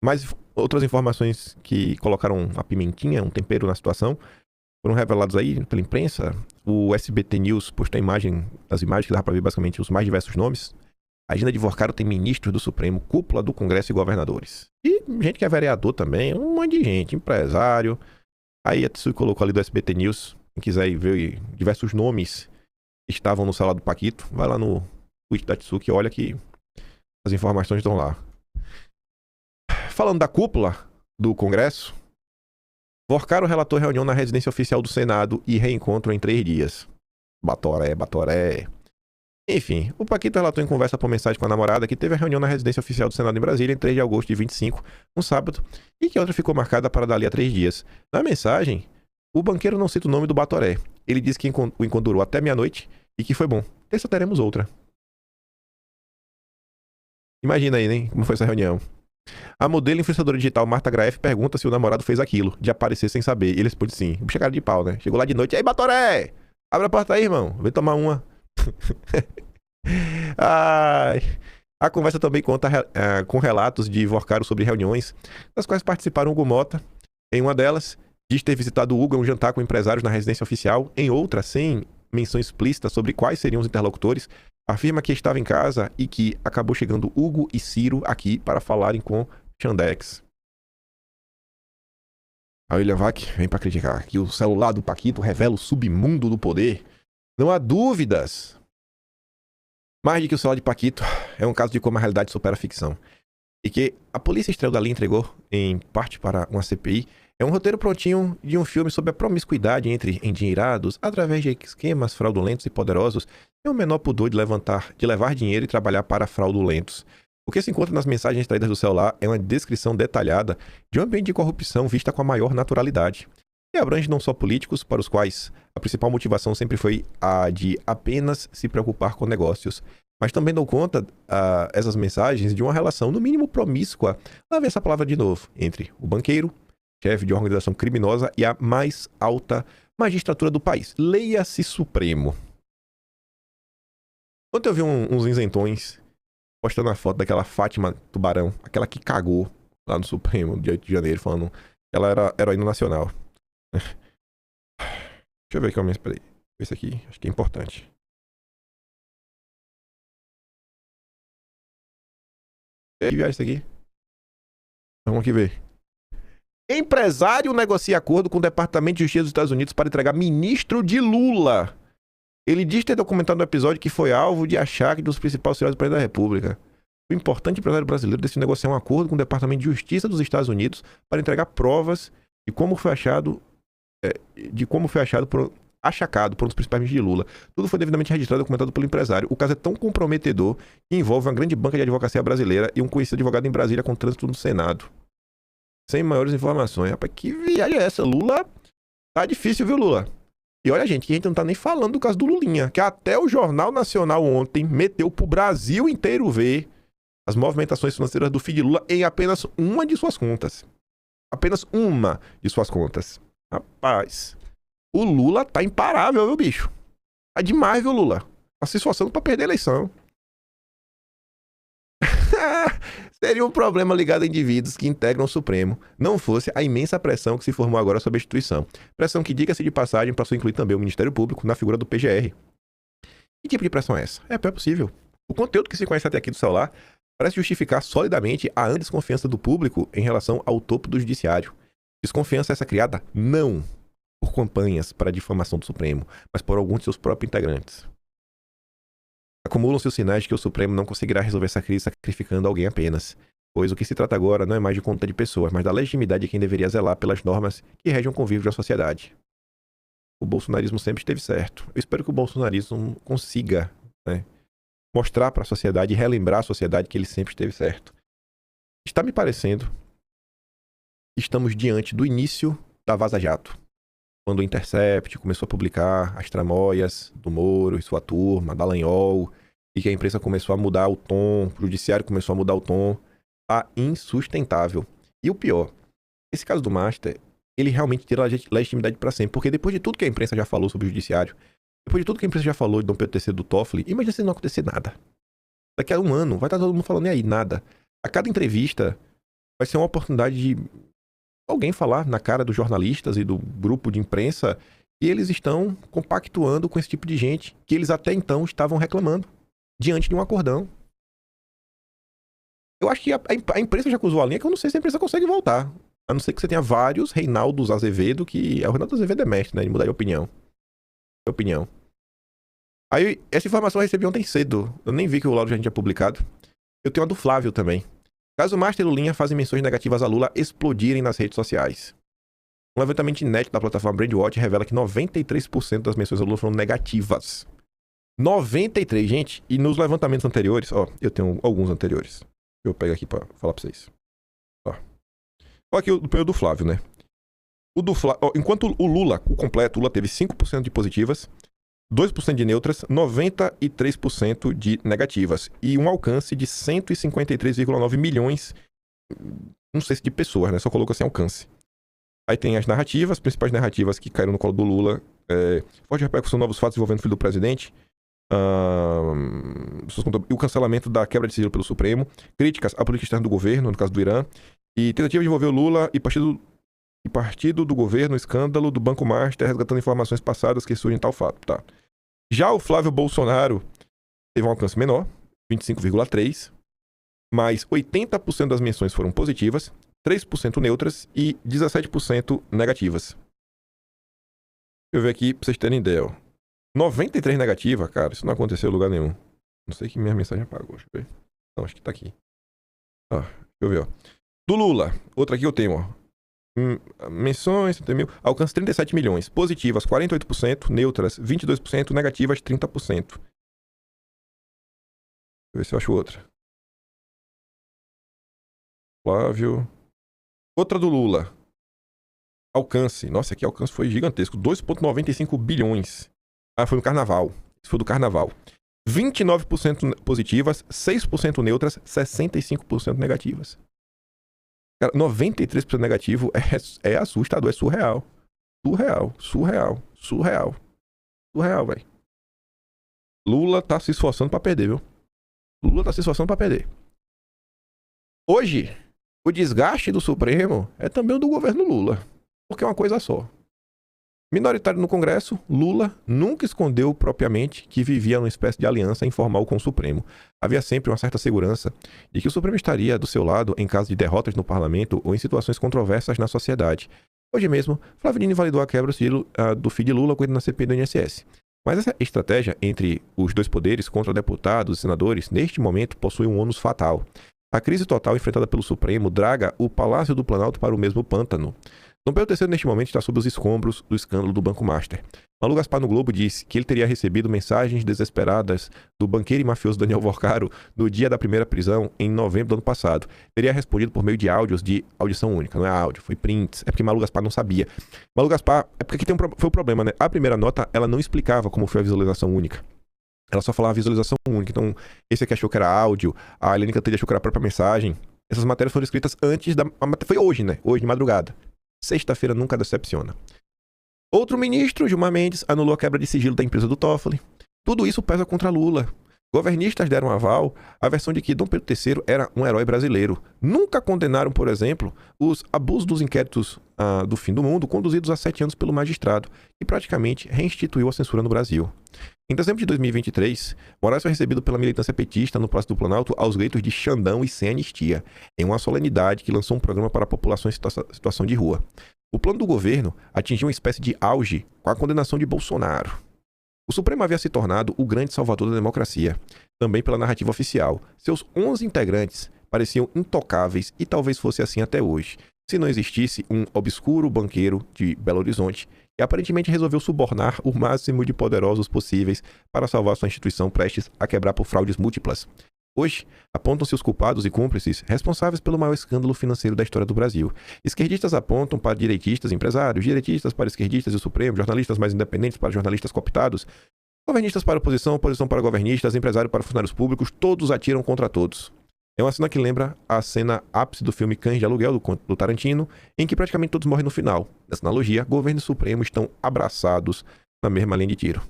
Mas outras informações que colocaram a pimentinha, um tempero na situação, foram revelados aí pela imprensa. O SBT News postou as imagens que dá pra ver basicamente os mais diversos nomes. A agenda de Vorcaro tem ministros do Supremo, cúpula do Congresso e governadores. E gente que é vereador também, um monte de gente, empresário. Aí a Tsui colocou ali do SBT News. Quem quiser ir ver diversos nomes que estavam no celular do Paquito, vai lá no tweet da Tsuki, olha que as informações estão lá. Falando da cúpula do Congresso, Vorcaro relatou reunião na residência oficial do Senado e reencontro em 3 dias. Batoré. Enfim, o Paquito relatou em conversa por mensagem com a namorada que teve a reunião na residência oficial do Senado em Brasília em 3 de agosto de 25, um sábado, e que outra ficou marcada para dali a 3 dias. Na mensagem, o banqueiro não cita o nome do Batoré. Ele diz que o encontro durou até meia-noite e que foi bom. Terça teremos outra. Imagina aí, né? Como foi essa reunião. A modelo influenciadora digital Marta Graef pergunta se o namorado fez aquilo, de aparecer sem saber. E ele responde sim. O bicho é cara de pau, né? Chegou lá de noite. Ei, Batoré! Abre a porta aí, irmão. Vem tomar uma. Ai. A conversa também conta com relatos de Vorcaro sobre reuniões, das quais participaram Hugo Mota. Em uma delas, diz ter visitado Hugo em um jantar com empresários na residência oficial. Em outra, sem menção explícita sobre quais seriam os interlocutores, afirma que estava em casa e que acabou chegando Hugo e Ciro aqui para falarem com Chandex. A William Vac vem para criticar que o celular do Paquito revela o submundo do poder. Não há dúvidas. Mais de que o celular de Paquito é um caso de como a realidade supera a ficção. E que a polícia Estrela da Linha entregou, em parte para uma CPI, é um roteiro prontinho de um filme sobre a promiscuidade entre endinheirados através de esquemas fraudulentos e poderosos e o menor pudor de levar dinheiro e trabalhar para fraudulentos. O que se encontra nas mensagens extraídas do celular é uma descrição detalhada de um ambiente de corrupção vista com a maior naturalidade. E abrange não só políticos, para os quais a principal motivação sempre foi a de apenas se preocupar com negócios, mas também dão conta essas mensagens de uma relação, no mínimo promíscua, lá vem essa palavra de novo, entre o banqueiro, chefe de uma organização criminosa e a mais alta magistratura do país. Leia-se Supremo. Ontem eu vi uns isentões postando a foto daquela Fátima Tubarão, aquela que cagou lá no Supremo, dia 8 de janeiro, falando que ela era heroína nacional. Deixa eu ver aqui, peraí. Esse aqui, acho que é importante. Que viagem isso aqui? Vamos aqui ver. Empresário negocia acordo com o Departamento de Justiça dos Estados Unidos para entregar ministro de Lula. Ele diz ter documentado no episódio que foi alvo de achaque dos principais auxiliares do presidente da República. O importante empresário brasileiro decidiu negociar um acordo com o Departamento de Justiça dos Estados Unidos para entregar provas de como foi achado achacado por um dos principais ministros de Lula. Tudo foi devidamente registrado e documentado pelo empresário. O caso é tão comprometedor que envolve uma grande banca de advocacia brasileira e um conhecido advogado em Brasília com trânsito no Senado. Sem maiores informações. Rapaz, que viagem é essa? Lula tá difícil, viu, Lula? E olha, gente, que a gente não tá nem falando do caso do Lulinha, que até o Jornal Nacional ontem meteu pro Brasil inteiro ver as movimentações financeiras do filho de Lula em apenas uma de suas contas. Apenas uma de suas contas. Rapaz, o Lula tá imparável, viu, bicho? Tá demais, viu, Lula? Tá se esforçando pra perder a eleição. Seria um problema ligado a indivíduos que integram o Supremo, não fosse a imensa pressão que se formou agora sobre a instituição. Pressão que, diga-se de passagem, passou a incluir também o Ministério Público na figura do PGR. Que tipo de pressão é essa? É possível. O conteúdo que se conhece até aqui do celular parece justificar solidamente a desconfiança do público em relação ao topo do judiciário. Desconfiança essa criada não por campanhas para a difamação do Supremo, mas por alguns de seus próprios integrantes. Acumulam-se os sinais de que o Supremo não conseguirá resolver essa crise sacrificando alguém apenas, pois o que se trata agora não é mais de conta de pessoas, mas da legitimidade de quem deveria zelar pelas normas que regem o convívio da sociedade. O bolsonarismo sempre esteve certo. Eu espero que o bolsonarismo consiga, mostrar para a sociedade e relembrar a sociedade que ele sempre esteve certo. Está me parecendo que estamos diante do início da Vaza Jato, quando o Intercept começou a publicar as tramóias do Moro e sua turma, Dallagnol, e que a imprensa começou a mudar o tom, o judiciário começou a mudar o tom, tá insustentável. E o pior, esse caso do Master, ele realmente tira a legitimidade para sempre, porque depois de tudo que a imprensa já falou sobre o judiciário, depois de tudo que a imprensa já falou de Dom Pedro III do Toffoli, imagina se não acontecer nada. Daqui a um ano, vai estar todo mundo falando, e aí, nada. A cada entrevista vai ser uma oportunidade de alguém falar na cara dos jornalistas e do grupo de imprensa que eles estão compactuando com esse tipo de gente que eles até então estavam reclamando diante de um acordão. Eu acho que a imprensa já cruzou a linha que eu não sei se a imprensa consegue voltar. A não ser que você tenha vários Reinaldos Azevedo, que... O Reinaldo Azevedo é mestre, né? De mudar de opinião. Aí, essa informação eu recebi ontem cedo. Eu nem vi que o Lauro já tinha publicado. Eu tenho a do Flávio também. Caso Master e Lulinha fazem menções negativas a Lula explodirem nas redes sociais. Um levantamento inédito da plataforma Brandwatch revela que 93% das menções a Lula foram negativas. 93, gente. E nos levantamentos anteriores... Ó, eu tenho alguns anteriores. Eu pego aqui pra falar pra vocês. Ó. Olha aqui o do Flávio, né? O do Flávio... Enquanto o Lula, o completo, o Lula teve 5% de positivas, 2% de neutras, 93% de negativas. E um alcance de 153,9 milhões, não sei se de pessoas, né? Só colocou assim, alcance. Aí tem as narrativas, principais narrativas que caíram no colo do Lula. Forte repercussão, novos fatos envolvendo o filho do presidente. E o cancelamento da quebra de sigilo pelo Supremo. Críticas à política externa do governo, no caso do Irã. E tentativa de envolver o Lula e partido do governo, escândalo do Banco Master, resgatando informações passadas que surgem em tal fato, tá? Já o Flávio Bolsonaro teve um alcance menor, 25,3%, mas 80% das menções foram positivas, 3% neutras e 17% negativas. Deixa eu ver aqui pra vocês terem ideia, ó. 93 negativa, cara, isso não aconteceu em lugar nenhum. Não sei que minha mensagem apagou, deixa eu ver. Não, acho que tá aqui. Deixa eu ver, ó. Do Lula, outra aqui eu tenho, ó. Menções, 70 mil, alcance 37 milhões, positivas 48%, neutras 22%, negativas 30%. Deixa eu ver se eu acho outra. Flávio. Outra do Lula. Alcance, nossa, aqui alcance foi gigantesco, 2,95 bilhões. Foi no Carnaval, isso foi do Carnaval. 29% positivas, 6% neutras, 65% negativas. Cara, 93% negativo é assustador, é surreal. Surreal, velho. Lula tá se esforçando pra perder, viu? Hoje, o desgaste do Supremo é também o do governo Lula. Porque é uma coisa só. Minoritário no Congresso, Lula nunca escondeu propriamente que vivia numa espécie de aliança informal com o Supremo. Havia sempre uma certa segurança de que o Supremo estaria do seu lado em caso de derrotas no parlamento ou em situações controversas na sociedade. Hoje mesmo, Flávio Dino validou a quebra do filho de Lula com na CPI do INSS. Mas essa estratégia entre os dois poderes contra deputados e senadores, neste momento, possui um ônus fatal. A crise total enfrentada pelo Supremo draga o Palácio do Planalto para o mesmo pântano. Dom Pedro III, neste momento, está sob os escombros do escândalo do Banco Master. Malu Gaspar no Globo disse que ele teria recebido mensagens desesperadas do banqueiro e mafioso Daniel Vorcaro no dia da primeira prisão, em novembro do ano passado. Teria respondido por meio de áudios de audição única. Não é áudio, foi prints. É porque Malu Gaspar não sabia. Malu Gaspar, é porque aqui foi o problema, né? A primeira nota, ela não explicava como foi a visualização única. Ela só falava visualização única. Então, esse aqui achou que era áudio, a Helene Cantelli achou que era a própria mensagem. Essas matérias foram escritas antes da... Foi hoje, né? Hoje, de madrugada. Sexta-feira nunca decepciona. Outro ministro, Gilmar Mendes, anulou a quebra de sigilo da empresa do Toffoli. Tudo isso pesa contra Lula. Governistas deram aval à versão de que Dom Pedro III era um herói brasileiro. Nunca condenaram, por exemplo, os abusos dos inquéritos do fim do mundo conduzidos há 7 anos pelo magistrado, que praticamente reinstituiu a censura no Brasil. Em dezembro de 2023, Moraes foi recebido pela militância petista no Palácio do Planalto aos gritos de Xandão e sem anistia, em uma solenidade que lançou um programa para a população em situação de rua. O plano do governo atingiu uma espécie de auge com a condenação de Bolsonaro. O Supremo havia se tornado o grande salvador da democracia, também pela narrativa oficial. Seus 11 integrantes pareciam intocáveis e talvez fosse assim até hoje, se não existisse um obscuro banqueiro de Belo Horizonte que aparentemente resolveu subornar o máximo de poderosos possíveis para salvar sua instituição prestes a quebrar por fraudes múltiplas. Hoje, apontam-se os culpados e cúmplices responsáveis pelo maior escândalo financeiro da história do Brasil. Esquerdistas apontam para direitistas e empresários, direitistas para esquerdistas e o Supremo, jornalistas mais independentes para jornalistas cooptados, governistas para oposição, oposição para governistas, empresário para funcionários públicos, todos atiram contra todos. É uma cena que lembra a cena ápice do filme Cães de Aluguel, do Tarantino, em que praticamente todos morrem no final. Nessa analogia, governo e Supremo estão abraçados na mesma linha de tiro.